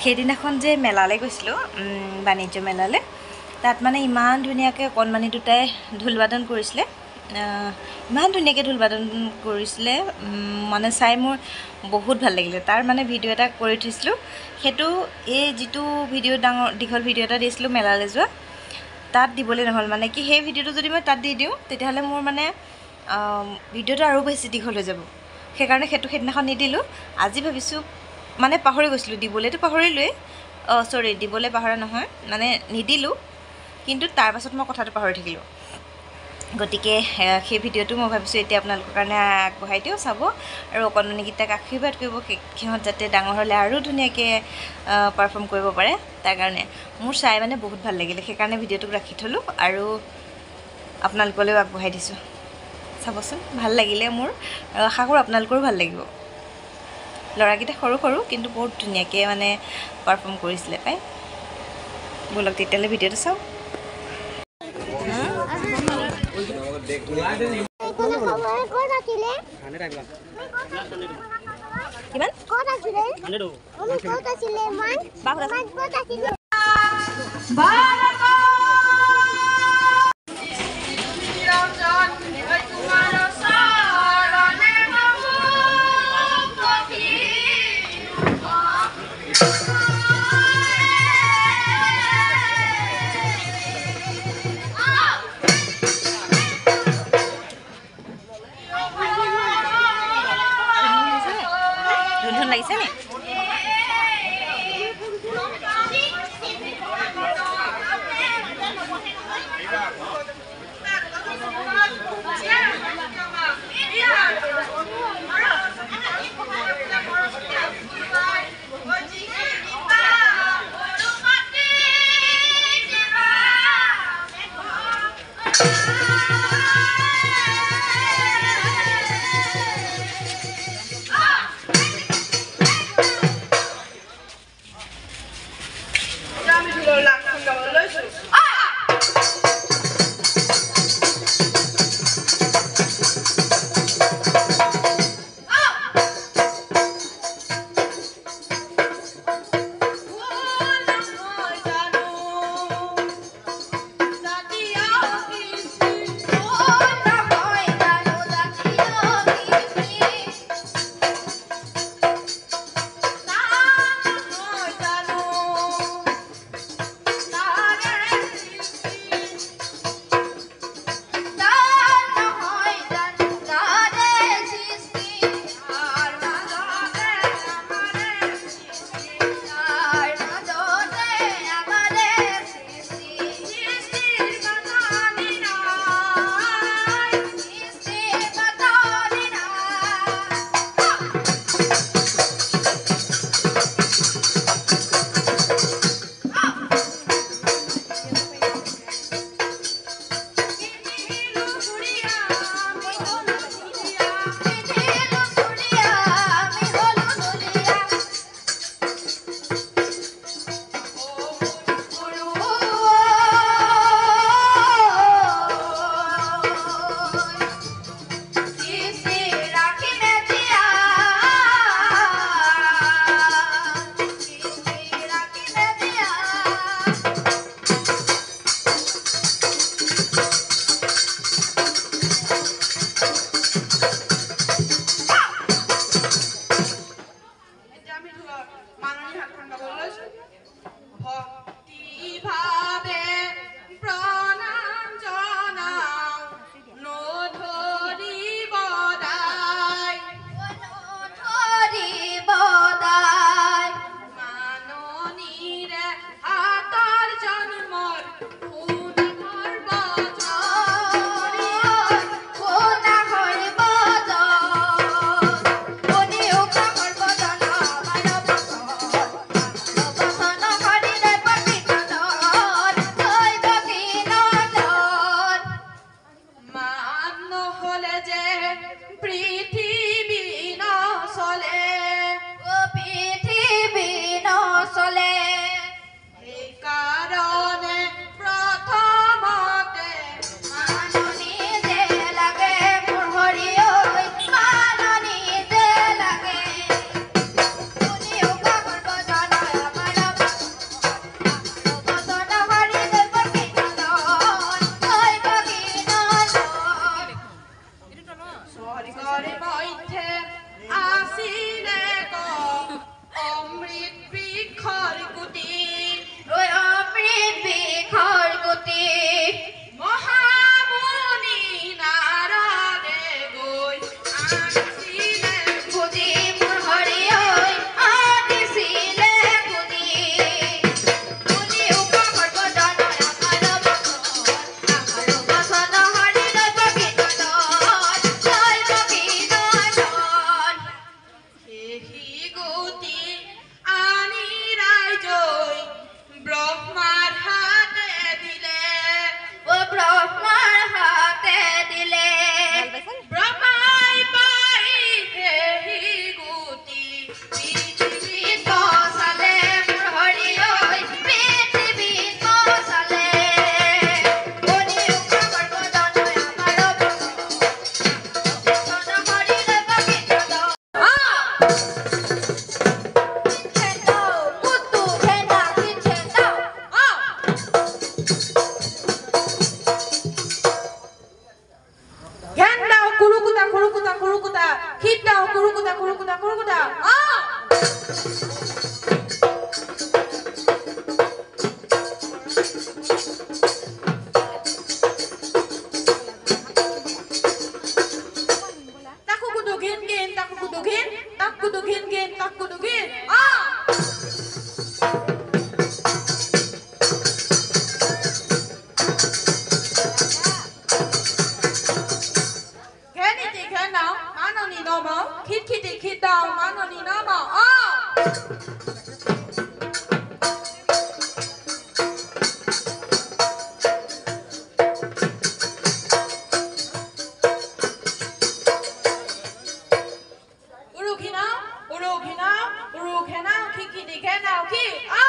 সেইদিনাখন যে মেলালৈ গৈছিলোঁ বাণিজ্য মেলালৈ তাত মানে ইমান ধুনীয়াকৈ অকণমানি দুটাই ঢোল বাদন কৰিছিলে ইমান ধুনীয়াকৈ ঢোল বাদন কৰিছিলে মানে চাই মোৰ বহুত ভাল লাগিলে তাৰ মানে ভিডিঅ' এটা কৰি থৈছিলোঁ সেইটো এই যিটো ভিডিঅ' দীঘল ভিডিঅ' এটা দিছিলোঁ মেলালৈ যোৱা তাত দিবলৈ নহ'ল মানে কি সেই ভিডিঅ'টো যদি মই তাত দি দিওঁ তেতিয়াহ'লে মোৰ মানে ভিডিঅ'টো আৰু বেছি দীঘল হৈ যাব সেইকাৰণে সেইটো সেইদিনাখন নিদিলোঁ আজি ভাবিছোঁ মানে পাহৰি গৈছিলোঁ দিবলৈতো পাহৰিলোৱেই চৰি দিবলৈ পাহৰা নহয় মানে নিদিলোঁ কিন্তু তাৰ পাছত মই কথাটো পাহৰি থাকিলোঁ গতিকে সেই ভিডিঅ'টো মই ভাবিছোঁ এতিয়া আপোনালোকৰ কাৰণে আগবঢ়াই দিওঁ চাব আৰু অকণমানিকেইটাক আশীৰ্বাদ কৰিব সিহঁত যাতে ডাঙৰ হ'লে আৰু ধুনীয়াকৈ পাৰফৰ্ম কৰিব পাৰে তাৰ কাৰণে মোৰ চাই মানে বহুত ভাল লাগিলে সেইকাৰণে ভিডিঅ'টোক ৰাখি থ'লোঁ আৰু আপোনালোকলৈও আগবঢ়াই দিছোঁ চাবচোন ভাল লাগিলে মোৰ আৰু আশা কৰোঁ আপোনালোকৰো ভাল লাগিব ল'ৰাকেইটা সৰু সৰু কিন্তু বহুত ধুনীয়াকৈ মানে পাৰফৰ্ম কৰিছিলে পাই ব'লক তেতিয়াহ'লে ভিডিঅ'টো চাওঁ লাগিছে নি can now keep on